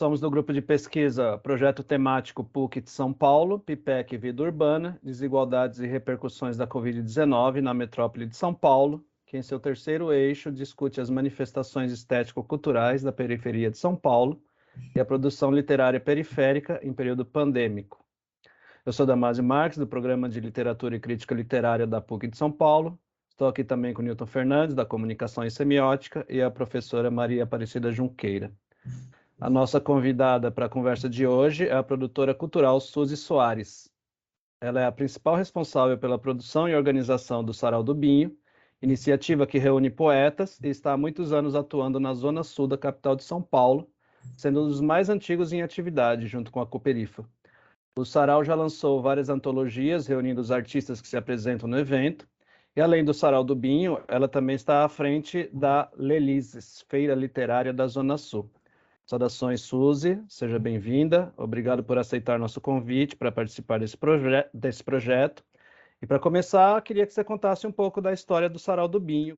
Somos do grupo de pesquisa Projeto Temático PUC de São Paulo, PIPEC Vida Urbana, Desigualdades e Repercussões da Covid-19 na Metrópole de São Paulo, que em seu terceiro eixo discute as manifestações estético-culturais da periferia de São Paulo e a produção literária periférica em período pandêmico. Eu sou Damásio Marques, do Programa de Literatura e Crítica Literária da PUC de São Paulo. Estou aqui também com o Newton Fernandes, da Comunicação e Semiótica, e a professora Maria Aparecida Junqueira. A nossa convidada para a conversa de hoje é a produtora cultural Suzy Soares. Ela é a principal responsável pela produção e organização do Sarau do Binho, iniciativa que reúne poetas e está há muitos anos atuando na zona sul da capital de São Paulo, sendo um dos mais antigos em atividade, junto com a Cooperifa. O Sarau já lançou várias antologias, reunindo os artistas que se apresentam no evento, e além do Sarau do Binho, ela também está à frente da Lelises, Feira Literária da Zona Sul. Saudações, Suzy, seja bem-vinda. Obrigado por aceitar nosso convite para participar desse projeto. E para começar, queria que você contasse um pouco da história do Sarau do Binho.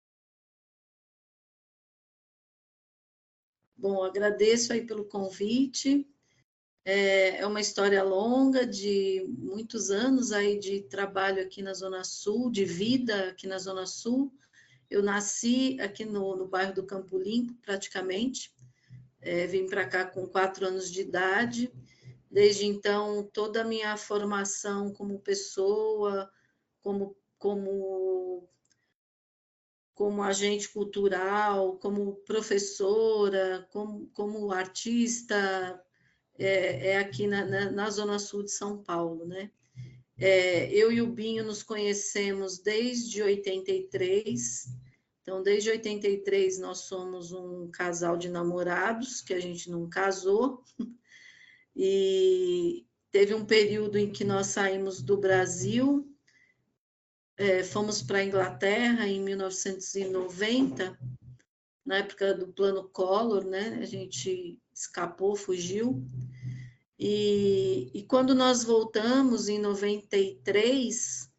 Bom, agradeço aí pelo convite. É uma história longa de muitos anos aí de trabalho aqui na Zona Sul, de vida aqui na Zona Sul. Eu nasci aqui no bairro do Campo Limpo, praticamente. Vim para cá com 4 anos de idade. Desde então, toda a minha formação como pessoa, como agente cultural, como professora, como artista, aqui na Zona Sul de São Paulo, né? Eu e o Binho nos conhecemos desde 83. Então, desde 83, nós somos um casal de namorados, que a gente não casou, e teve um período em que nós saímos do Brasil, fomos para a Inglaterra em 1990, na época do Plano Collor, né? A gente escapou, fugiu, e quando nós voltamos, em 93,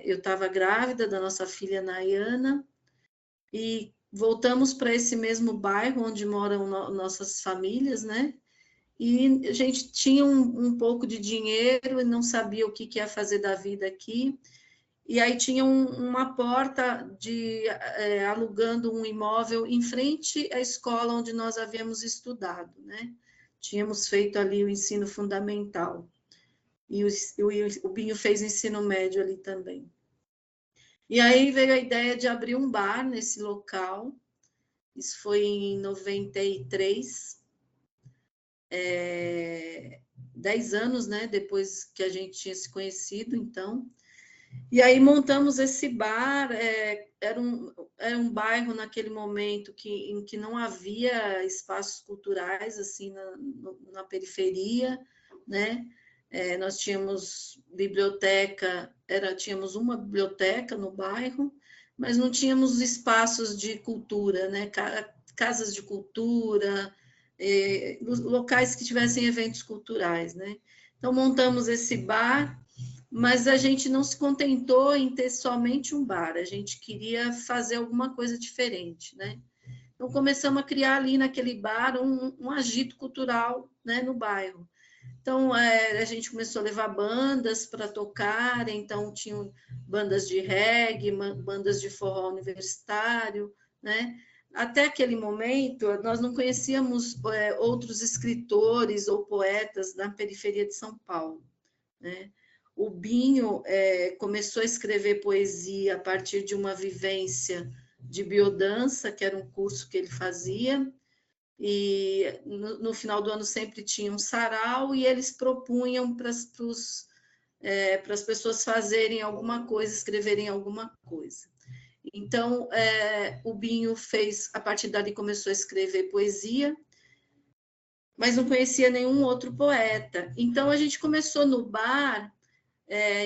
eu estava grávida da nossa filha Nayana, e voltamos para esse mesmo bairro onde moram nossas famílias, né? E a gente tinha um pouco de dinheiro e não sabia o que ia fazer da vida aqui. E aí tinha uma porta alugando um imóvel em frente à escola onde nós havíamos estudado, né? Tínhamos feito ali o ensino fundamental. E o Binho fez ensino médio ali também. E aí veio a ideia de abrir um bar nesse local. Isso foi em 93, 10 anos, né, depois que a gente tinha se conhecido, então. E aí montamos esse bar, era um bairro naquele momento em que não havia espaços culturais, assim, na periferia, né? Nós tínhamos biblioteca, tínhamos uma biblioteca no bairro, mas não tínhamos espaços de cultura, né? Casas de cultura, locais que tivessem eventos culturais, né? Então, montamos esse bar, mas a gente não se contentou em ter somente um bar, a gente queria fazer alguma coisa diferente, né? Então, começamos a criar ali naquele bar um agito cultural, né, no bairro. Então, a gente começou a levar bandas para tocar, então tinham bandas de reggae, bandas de forró universitário, né? Até aquele momento, nós não conhecíamos outros escritores ou poetas na periferia de São Paulo, né? O Binho começou a escrever poesia a partir de uma vivência de biodança, que era um curso que ele fazia, e no final do ano sempre tinha um sarau, e eles propunham para as pessoas fazerem alguma coisa, escreverem alguma coisa. Então, o Binho fez, a partir dali começou a escrever poesia, mas não conhecia nenhum outro poeta. Então, a gente começou no bar,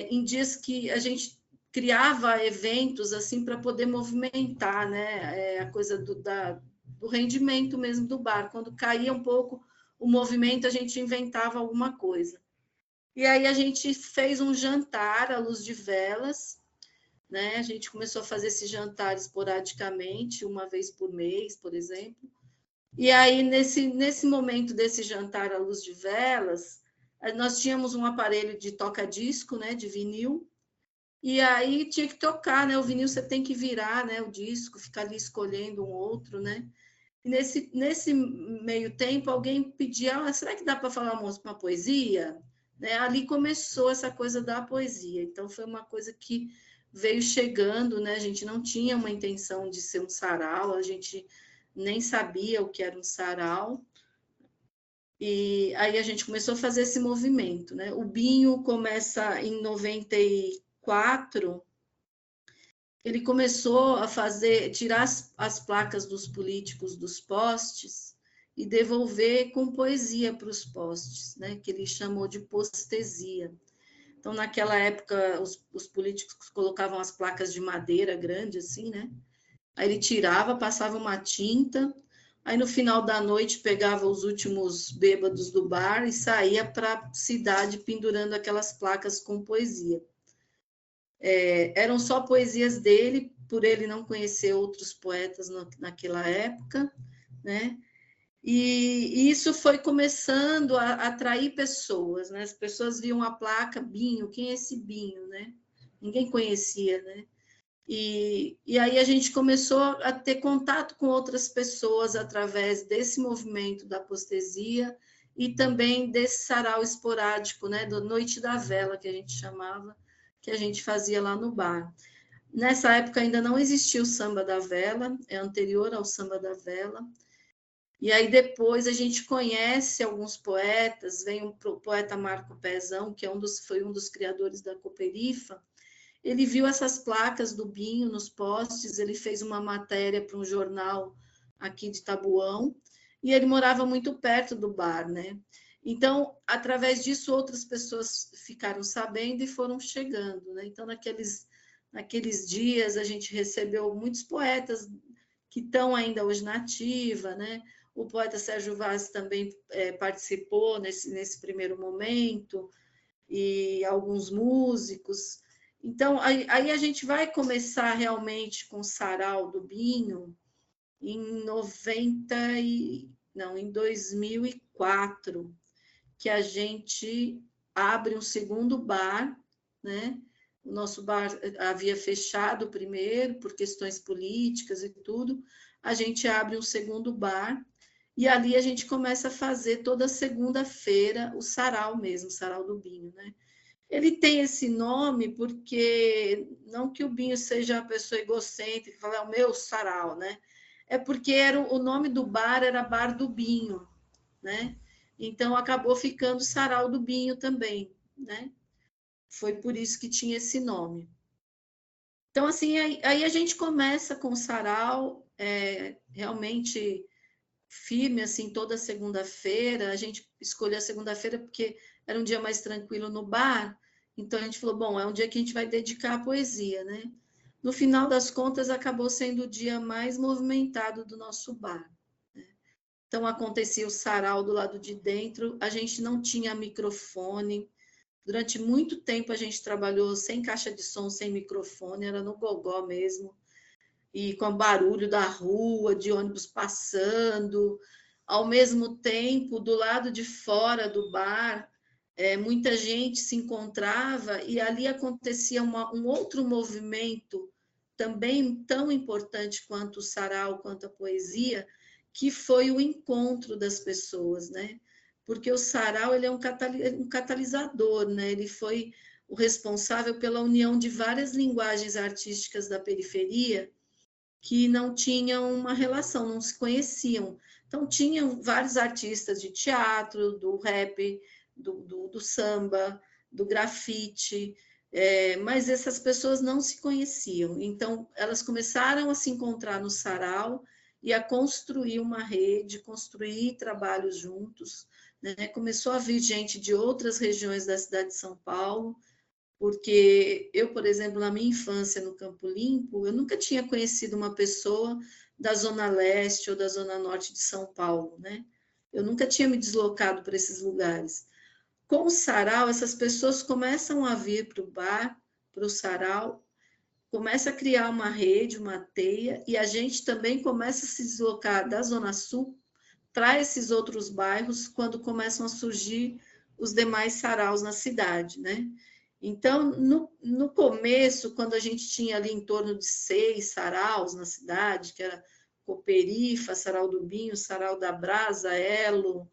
em dias que a gente criava eventos assim para poder movimentar, né? A coisa do rendimento mesmo do bar. Quando caía um pouco o movimento, a gente inventava alguma coisa. E aí a gente fez um jantar à luz de velas, né? A gente começou a fazer esse jantar esporadicamente, uma vez por mês, por exemplo. E aí, nesse momento desse jantar à luz de velas, nós tínhamos um aparelho de toca-disco, né, de vinil, e aí tinha que tocar, né? O vinil você tem que virar, né, o disco, ficar ali escolhendo um outro, né? E nesse meio tempo, alguém pedia, ah, será que dá para falar uma poesia? Né? Ali começou essa coisa da poesia. Então, foi uma coisa que veio chegando, né? A gente não tinha uma intenção de ser um sarau, a gente nem sabia o que era um sarau. E aí a gente começou a fazer esse movimento, né? O Binho começa em 94, ele começou a tirar as placas dos políticos dos postes e devolver com poesia para os postes, né? Que ele chamou de postesia. Então, naquela época, os políticos colocavam as placas de madeira grande, assim, né? Aí ele tirava, passava uma tinta, aí no final da noite pegava os últimos bêbados do bar e saía para a cidade pendurando aquelas placas com poesia. Eram só poesias dele, por ele não conhecer outros poetas naquela época, né? E isso foi começando a atrair pessoas, né? As pessoas viam a placa Binho, quem é esse Binho, né? Ninguém conhecia, né? E aí a gente começou a ter contato com outras pessoas através desse movimento da postesia e também desse sarau esporádico, né? Da Noite da Vela, que a gente chamava, que a gente fazia lá no bar. Nessa época ainda não existia o samba da vela, é anterior ao samba da vela. E aí depois a gente conhece alguns poetas, vem o poeta Marco Pezão, que foi um dos criadores da Cooperifa. Ele viu essas placas do Binho nos postes, ele fez uma matéria para um jornal aqui de Tabuão, e ele morava muito perto do bar, né? Então, através disso, outras pessoas ficaram sabendo e foram chegando, né? Então, naqueles dias, a gente recebeu muitos poetas que estão ainda hoje na ativa, né? O poeta Sérgio Vaz também participou nesse primeiro momento, e alguns músicos. Então, aí a gente vai começar realmente com o Sarau do Binho em 2004, que a gente abre um segundo bar, né? O nosso bar havia fechado primeiro por questões políticas e tudo. A gente abre um segundo bar e ali a gente começa a fazer toda segunda-feira o sarau mesmo, o Sarau do Binho, né? Ele tem esse nome porque, não que o Binho seja uma pessoa egocêntrica, falar é o meu sarau, né? É porque o nome do bar era Bar do Binho, né? Então acabou ficando Sarau do Binho também, né? Foi por isso que tinha esse nome. Então, assim, aí a gente começa com o sarau, realmente firme, assim, toda segunda-feira. A gente escolheu a segunda-feira porque era um dia mais tranquilo no bar, então a gente falou, bom, é um dia que a gente vai dedicar à poesia, né? No final das contas, acabou sendo o dia mais movimentado do nosso bar. Então, acontecia o sarau do lado de dentro, a gente não tinha microfone. Durante muito tempo, a gente trabalhou sem caixa de som, sem microfone, era no gogó mesmo, e com barulho da rua, de ônibus passando. Ao mesmo tempo, do lado de fora do bar, muita gente se encontrava e ali acontecia um outro movimento também tão importante quanto o sarau, quanto a poesia, que foi o encontro das pessoas, né? Porque o sarau ele é um catalisador, né? Ele foi o responsável pela união de várias linguagens artísticas da periferia que não tinham uma relação, não se conheciam. Então, tinham vários artistas de teatro, do rap, do samba, do grafite, mas essas pessoas não se conheciam. Então, elas começaram a se encontrar no sarau e a construir uma rede, construir trabalhos juntos, né? Começou a vir gente de outras regiões da cidade de São Paulo, porque eu, por exemplo, na minha infância no Campo Limpo, eu nunca tinha conhecido uma pessoa da Zona Leste ou da Zona Norte de São Paulo, né? Eu nunca tinha me deslocado para esses lugares. Com o sarau, essas pessoas começam a vir para o bar, para o sarau, começa a criar uma rede, uma teia, e a gente também começa a se deslocar da Zona Sul para esses outros bairros quando começam a surgir os demais saraus na cidade, né? Então, no começo, quando a gente tinha ali em torno de 6 saraus na cidade, que era Cooperifa, Sarau do Binho, Sarau da Brasa, Elo,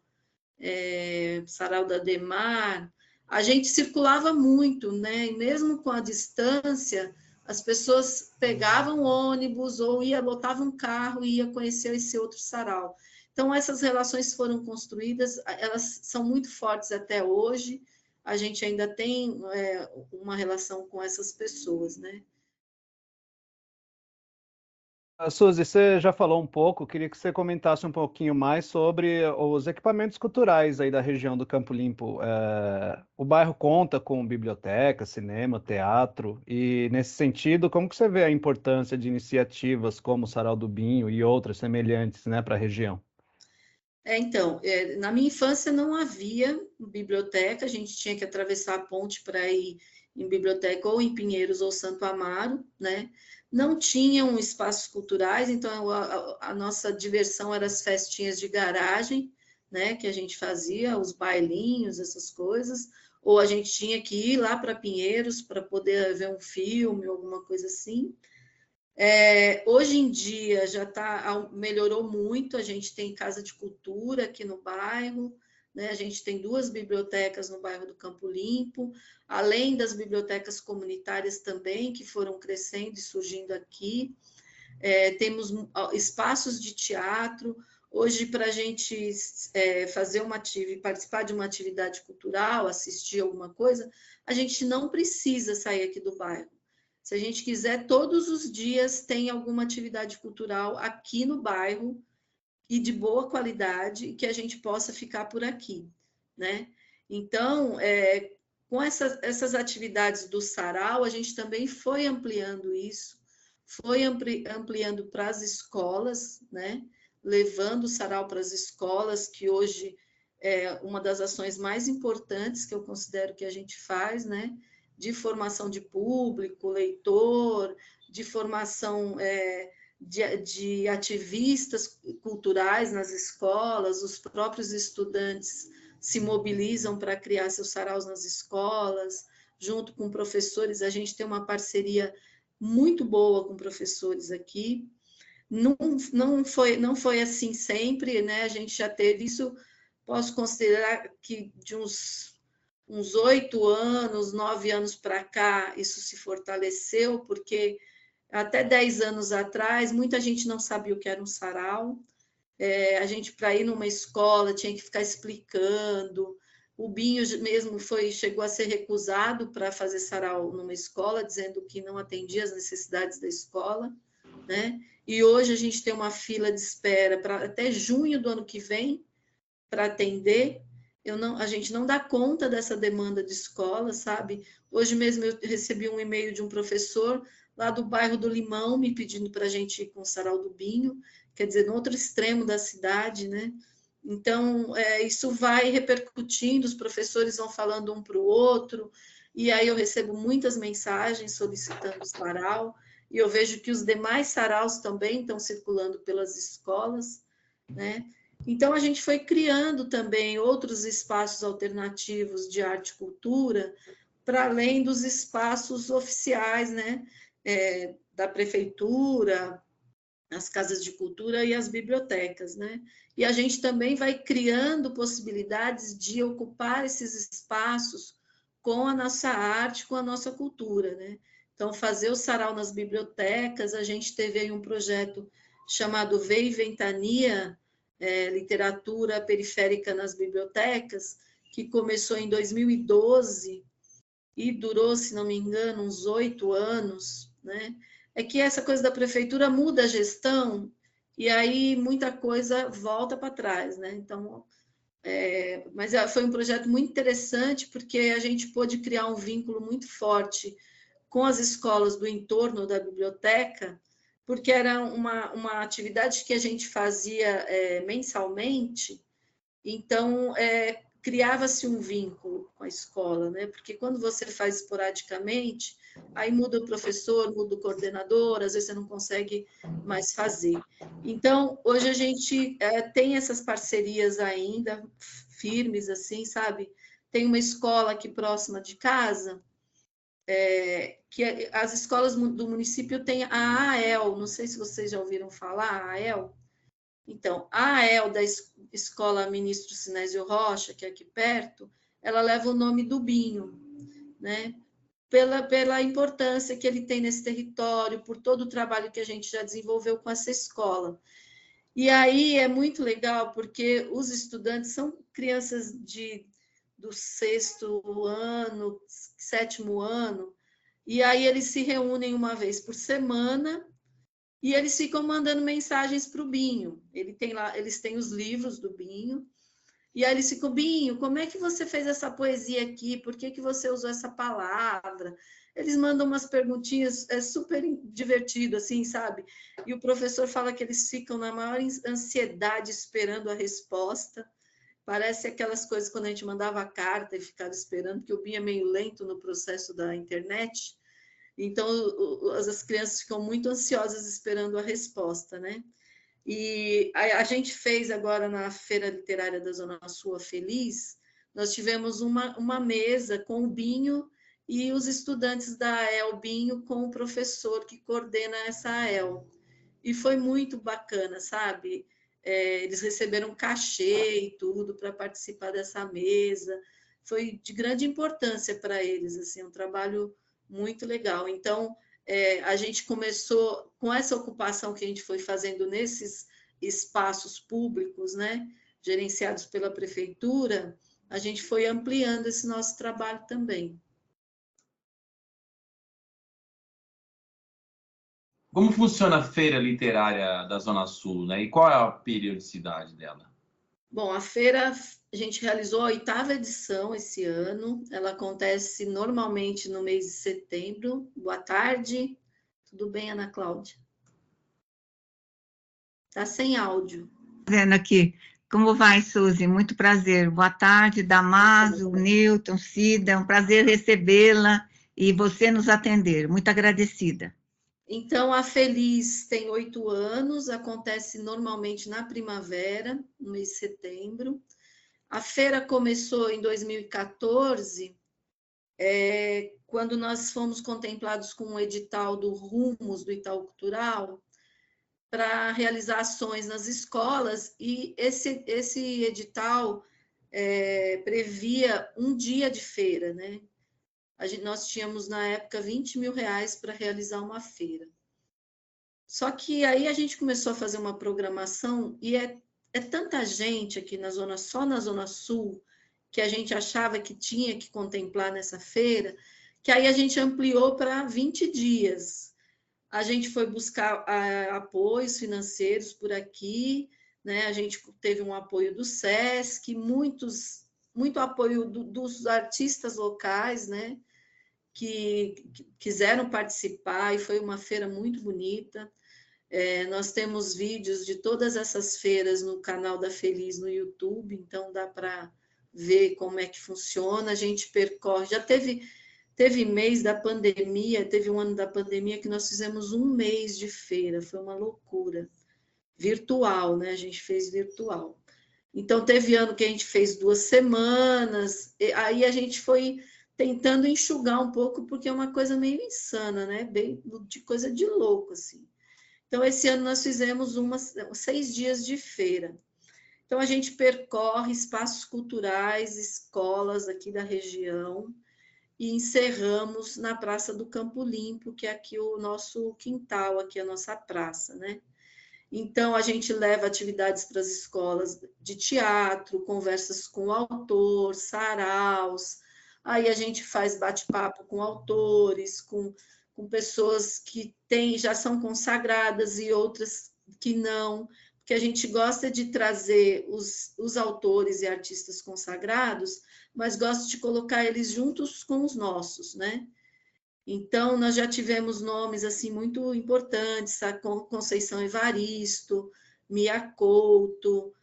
Sarau da Demar, a gente circulava muito, né? E mesmo com a distância, as pessoas pegavam ônibus ou lotavam um carro e ia conhecer esse outro sarau. Então, essas relações foram construídas, elas são muito fortes até hoje, a gente ainda tem uma relação com essas pessoas, né? Suzy, você já falou um pouco, queria que você comentasse um pouquinho mais sobre os equipamentos culturais aí da região do Campo Limpo. O bairro conta com biblioteca, cinema, teatro, e nesse sentido, como que você vê a importância de iniciativas como o Sarau do Binho e outras semelhantes, né, para a região? Então, na minha infância não havia biblioteca, a gente tinha que atravessar a ponte para ir em biblioteca ou em Pinheiros ou Santo Amaro, né? Não tinham espaços culturais, então a nossa diversão era as festinhas de garagem, né? Que a gente fazia, os bailinhos, essas coisas, ou a gente tinha que ir lá para Pinheiros para poder ver um filme, alguma coisa assim. Hoje em dia melhorou muito, a gente tem casa de cultura aqui no bairro, né? A gente tem 2 bibliotecas no bairro do Campo Limpo, além das bibliotecas comunitárias também, que foram crescendo e surgindo aqui. Temos espaços de teatro. Hoje, para a gente participar de uma atividade cultural, assistir alguma coisa, a gente não precisa sair aqui do bairro. Se a gente quiser, todos os dias tem alguma atividade cultural aqui no bairro e de boa qualidade, que a gente possa ficar por aqui, né? Então, com essas atividades do sarau, a gente também foi ampliando isso, foi ampliando para as escolas, né? Levando o sarau para as escolas, que hoje é uma das ações mais importantes que eu considero que a gente faz, né? De formação de público, leitor, de formação de ativistas culturais nas escolas, os próprios estudantes se mobilizam para criar seus saraus nas escolas, junto com professores, a gente tem uma parceria muito boa com professores aqui. Não foi assim sempre, né? A gente já teve isso, posso considerar que de uns 8 anos, 9 anos para cá, isso se fortaleceu, porque até 10 anos atrás, muita gente não sabia o que era um sarau. A gente, para ir numa escola, tinha que ficar explicando. O Binho mesmo chegou a ser recusado para fazer sarau numa escola, dizendo que não atendia às necessidades da escola, né? E hoje a gente tem uma fila de espera até junho do ano que vem para atender. A gente não dá conta dessa demanda de escola, sabe? Hoje mesmo eu recebi um e-mail de um professor lá do bairro do Limão me pedindo para a gente ir com o Sarau do Binho, quer dizer, no outro extremo da cidade, né? Então, isso vai repercutindo, os professores vão falando um para o outro, e aí eu recebo muitas mensagens solicitando o sarau, e eu vejo que os demais saraus também estão circulando pelas escolas, né? Então, a gente foi criando também outros espaços alternativos de arte e cultura, para além dos espaços oficiais, né? Da prefeitura, as casas de cultura e as bibliotecas, né? E a gente também vai criando possibilidades de ocupar esses espaços com a nossa arte, com a nossa cultura, né? Então, fazer o sarau nas bibliotecas, a gente teve aí um projeto chamado Veio Ventania, Literatura Periférica nas Bibliotecas, que começou em 2012 e durou, se não me engano, uns 8 anos, né? É que essa coisa da prefeitura muda a gestão e aí muita coisa volta para trás, né? Então, mas foi um projeto muito interessante porque a gente pôde criar um vínculo muito forte com as escolas do entorno da biblioteca, porque era uma atividade que a gente fazia mensalmente, então criava-se um vínculo com a escola, né? Porque quando você faz esporadicamente, aí muda o professor, muda o coordenador, às vezes você não consegue mais fazer. Então, hoje a gente tem essas parcerias ainda firmes, assim, sabe? Tem uma escola aqui próxima de casa, que as escolas do município têm a AEL, não sei se vocês já ouviram falar, a AEL. Então, a AEL da Escola Ministro Sinésio Rocha, que é aqui perto, ela leva o nome do Binho, né? Pela importância que ele tem nesse território, por todo o trabalho que a gente já desenvolveu com essa escola. E aí é muito legal, porque os estudantes são crianças do 6º ano, 7º ano, e aí eles se reúnem uma vez por semana e eles ficam mandando mensagens para o Binho. Eles têm os livros do Binho, e aí eles ficam, Binho, como é que você fez essa poesia aqui? Por que você usou essa palavra? Eles mandam umas perguntinhas, é super divertido, assim, sabe? E o professor fala que eles ficam na maior ansiedade esperando a resposta. Parece aquelas coisas quando a gente mandava a carta e ficava esperando, porque o Binho é meio lento no processo da internet. Então, as crianças ficam muito ansiosas esperando a resposta, né? E a gente fez agora na Feira Literária da Zona Sul Feliz, nós tivemos uma mesa com o Binho e os estudantes da AEL Binho com o professor que coordena essa AEL. E foi muito bacana, sabe? Eles receberam cachê e tudo para participar dessa mesa. Foi de grande importância para eles, assim, um trabalho muito legal. Então, a gente começou com essa ocupação que a gente foi fazendo nesses espaços públicos, né, gerenciados pela prefeitura, a gente foi ampliando esse nosso trabalho também. Como funciona a Feira Literária da Zona Sul, né? E qual é a periodicidade dela? Bom, a feira a gente realizou a 8ª edição esse ano. Ela acontece normalmente no mês de setembro. Boa tarde. Tudo bem, Ana Cláudia? Está sem áudio. Vendo aqui. Como vai, Suzy? Muito prazer. Boa tarde, Damaso, Newton, Cida. É um prazer recebê-la e você nos atender. Muito agradecida. Então, a Feliz tem 8 anos, acontece normalmente na primavera, no mês de setembro. A feira começou em 2014, quando nós fomos contemplados com um edital do Rumos, do Itaú Cultural, para realizar ações nas escolas, e esse edital previa um dia de feira, né? Nós tínhamos, na época, R$20 mil para realizar uma feira. Só que aí a gente começou a fazer uma programação, e é tanta gente aqui só na Zona Sul, que a gente achava que tinha que contemplar nessa feira, que aí a gente ampliou para 20 dias. A gente foi buscar apoios financeiros por aqui, né? A gente teve um apoio do SESC, muito apoio dos artistas locais, né? Que quiseram participar, e foi uma feira muito bonita. Nós temos vídeos de todas essas feiras no canal da Feliz no YouTube, então dá para ver como é que funciona. A gente percorre, já teve mês da pandemia, teve um ano da pandemia que nós fizemos um mês de feira, foi uma loucura. Virtual, né? A gente fez virtual. Então, teve ano que a gente fez 2 semanas, aí a gente foi tentando enxugar um pouco, porque é uma coisa meio insana, né? Bem de coisa de louco, assim. Então, esse ano nós fizemos 6 dias de feira. Então, a gente percorre espaços culturais, escolas aqui da região, e encerramos na Praça do Campo Limpo, que é aqui o nosso quintal, aqui a nossa praça, né? Então, a gente leva atividades para as escolas de teatro, conversas com o autor, saraus, aí a gente faz bate-papo com autores, com pessoas que já são consagradas e outras que não, porque a gente gosta de trazer os autores e artistas consagrados, mas gosta de colocar eles juntos com os nossos, né? Então, nós já tivemos nomes assim muito importantes, a Conceição Evaristo, Mia Couto,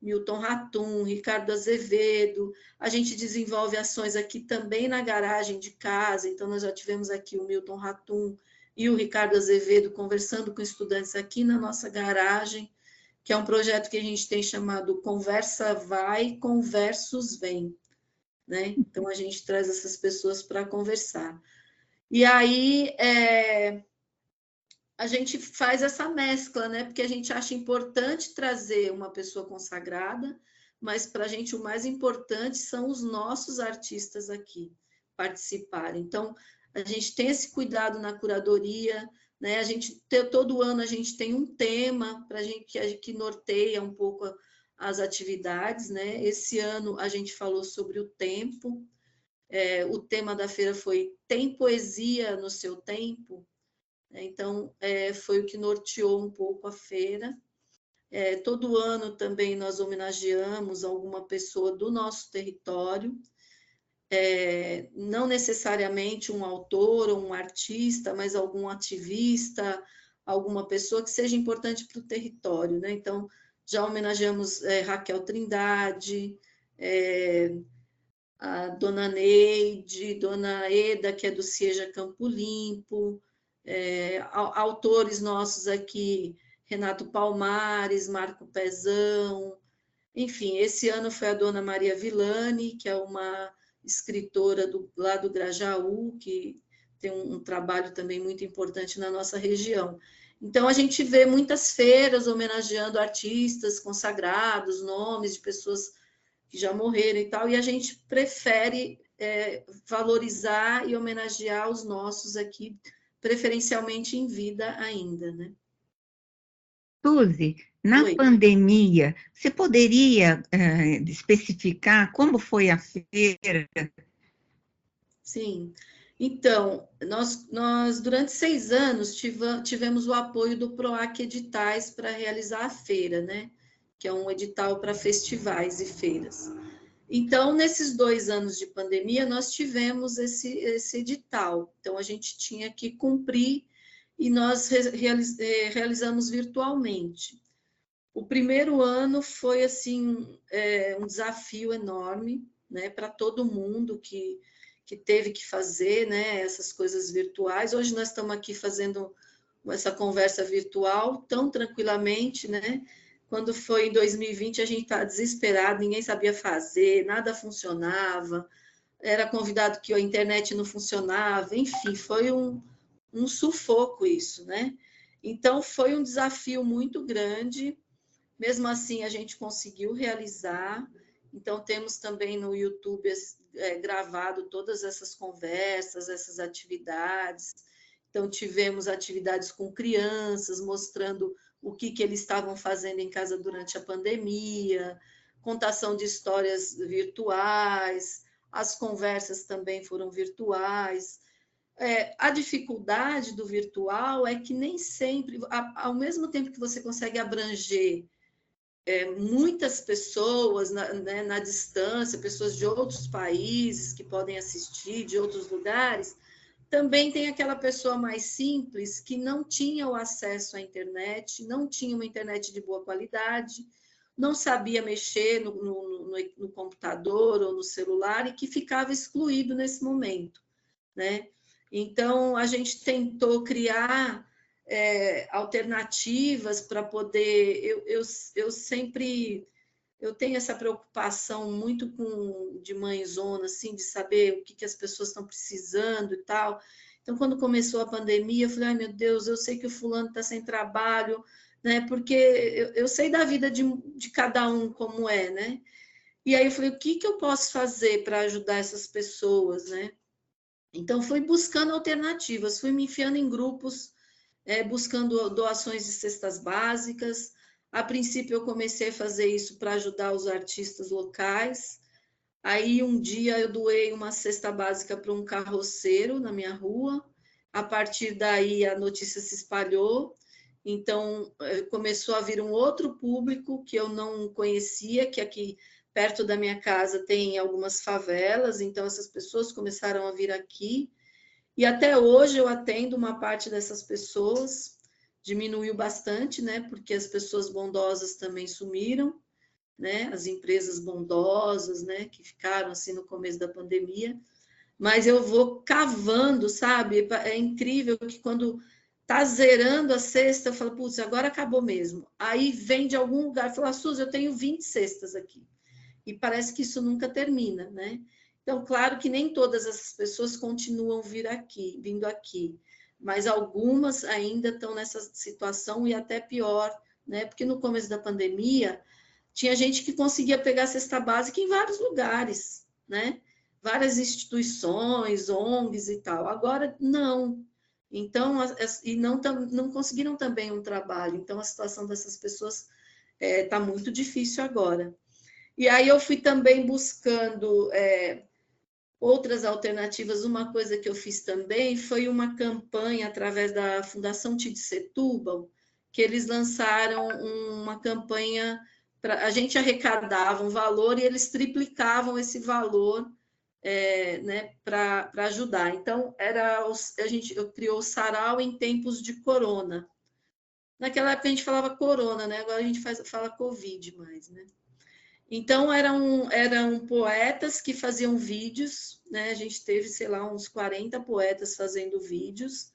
Milton Ratum, Ricardo Azevedo. A gente desenvolve ações aqui também na garagem de casa, então nós já tivemos aqui o Milton Ratum e o Ricardo Azevedo conversando com estudantes aqui na nossa garagem, que é um projeto que a gente tem chamado Conversa Vai, Conversos Vem, né? Então a gente traz essas pessoas para conversar. E aí a gente faz essa mescla, né? Porque a gente acha importante trazer uma pessoa consagrada, mas para a gente o mais importante são os nossos artistas aqui participarem. Então, a gente tem esse cuidado na curadoria, né? Todo ano a gente tem um tema para a gente que norteia um pouco as atividades, né? Esse ano a gente falou sobre o tempo. O tema da feira foi Tem Poesia no Seu Tempo? Então, foi o que norteou um pouco a feira. Todo ano também nós homenageamos alguma pessoa do nosso território, não necessariamente um autor ou um artista, mas algum ativista, alguma pessoa que seja importante para o território, né? Então, já homenageamos Raquel Trindade, a Dona Neide, Dona Eda, que é do Cieja Campo Limpo, autores nossos aqui, Renato Palmares, Marco Pezão, enfim, esse ano foi a Dona Maria Villani, que é uma escritora lá do Grajaú, que tem um trabalho também muito importante na nossa região. Então, a gente vê muitas feiras homenageando artistas consagrados, nomes de pessoas que já morreram e tal, e a gente prefere valorizar e homenagear os nossos aqui, preferencialmente em vida ainda, né? Suzy, na Oi. pandemia, você poderia especificar como foi a feira? Sim. Então, nós durante 6 anos tivemos o apoio do PROAC Editais para realizar a feira, né? Que é um edital para festivais e feiras. Então, nesses 2 anos de pandemia, nós tivemos esse edital. Então, a gente tinha que cumprir e nós realizamos virtualmente. O primeiro ano foi, assim, um desafio enorme, né, para todo mundo que teve que fazer, né, essas coisas virtuais. Hoje nós estamos aqui fazendo essa conversa virtual tão tranquilamente, né? Quando foi em 2020, a gente estava desesperado, ninguém sabia fazer, nada funcionava, era convidado que a internet não funcionava, enfim, foi um sufoco isso, né? Então, foi um desafio muito grande, mesmo assim a gente conseguiu realizar. Então, temos também no YouTube gravado todas essas conversas, essas atividades. Então, tivemos atividades com crianças, mostrando o que eles estavam fazendo em casa durante a pandemia, contação de histórias virtuais, as conversas também foram virtuais. A dificuldade do virtual é que nem sempre, ao mesmo tempo que você consegue abranger muitas pessoas na distância, pessoas de outros países que podem assistir, de outros lugares, também tem aquela pessoa mais simples que não tinha o acesso à internet, não tinha uma internet de boa qualidade, não sabia mexer no computador ou no celular e que ficava excluído nesse momento, né? Então, a gente tentou criar alternativas para poder... Eu sempre... Eu tenho essa preocupação muito de mãezona, assim, de saber o que as pessoas estão precisando e tal. Então, quando começou a pandemia, eu falei, ai, meu Deus, eu sei que o fulano está sem trabalho, né? Porque eu sei da vida de cada um como é, né? E aí eu falei, o que eu posso fazer para ajudar essas pessoas, né? Então, fui buscando alternativas, fui me enfiando em grupos, buscando doações de cestas básicas. A princípio, eu comecei a fazer isso para ajudar os artistas locais. Aí, um dia, eu doei uma cesta básica para um carroceiro na minha rua. A partir daí, a notícia se espalhou. Então, começou a vir um outro público que eu não conhecia, que aqui perto da minha casa tem algumas favelas. Então, essas pessoas começaram a vir aqui. E até hoje eu atendo uma parte dessas pessoas. Diminuiu bastante, né? Porque as pessoas bondosas também sumiram. né? As empresas bondosas, né? Que ficaram assim no começo da pandemia. Mas eu vou cavando, sabe? É incrível que quando tá zerando a cesta, eu falo, putz, agora acabou mesmo. Aí vem de algum lugar, fala, Suzy, eu tenho 20 cestas aqui. E parece que isso nunca termina, né? Então, claro que nem todas essas pessoas continuam vindo aqui, mas algumas ainda estão nessa situação e até pior, né? Porque no começo da pandemia, tinha gente que conseguia pegar a cesta básica em vários lugares, né? Várias instituições, ONGs e tal. Agora, não. Então, e não conseguiram também um trabalho. Então, a situação dessas pessoas está muito difícil agora. E aí eu fui também buscando outras alternativas. Uma coisa que eu fiz também foi uma campanha através da Fundação Tid Setúbal, que eles lançaram uma campanha, a gente arrecadava um valor e eles triplicavam esse valor, né, para ajudar. Então, eu criou o Sarau em tempos de corona. Naquela época a gente falava corona, né? Agora a gente fala Covid mais, né? Então, eram poetas que faziam vídeos, né? A gente teve, sei lá, uns 40 poetas fazendo vídeos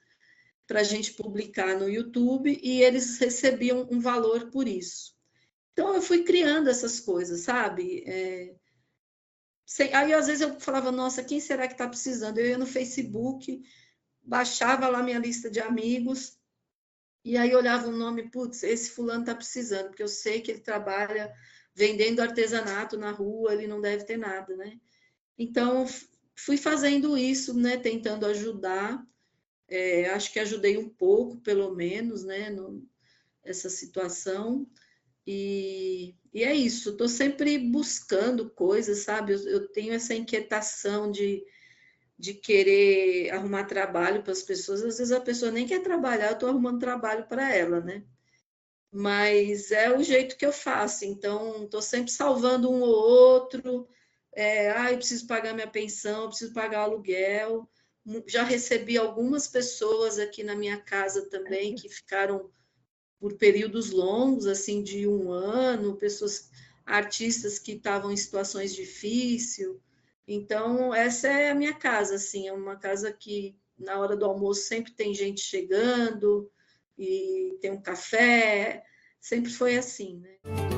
para a gente publicar no YouTube e eles recebiam um valor por isso. Então, eu fui criando essas coisas, sabe? Aí, às vezes, eu falava, nossa, quem será que está precisando? Eu ia no Facebook, baixava lá minha lista de amigos e aí olhava o nome, putz, esse fulano está precisando, porque eu sei que ele trabalha vendendo artesanato na rua, ele não deve ter nada, né? Então, fui fazendo isso, né? Tentando ajudar. Acho que ajudei um pouco, pelo menos, né? Essa situação. E é isso, estou sempre buscando coisas, sabe? Eu tenho essa inquietação de querer arrumar trabalho para as pessoas. Às vezes a pessoa nem quer trabalhar, eu estou arrumando trabalho para ela, né? Mas é o jeito que eu faço. Então, estou sempre salvando um ou outro. Eu preciso pagar minha pensão, eu preciso pagar o aluguel. Já recebi algumas pessoas aqui na minha casa também que ficaram por períodos longos, assim, de 1 ano, artistas que estavam em situações difíceis. Então, essa é a minha casa, assim, é uma casa que na hora do almoço sempre tem gente chegando e tem um café, sempre foi assim, né?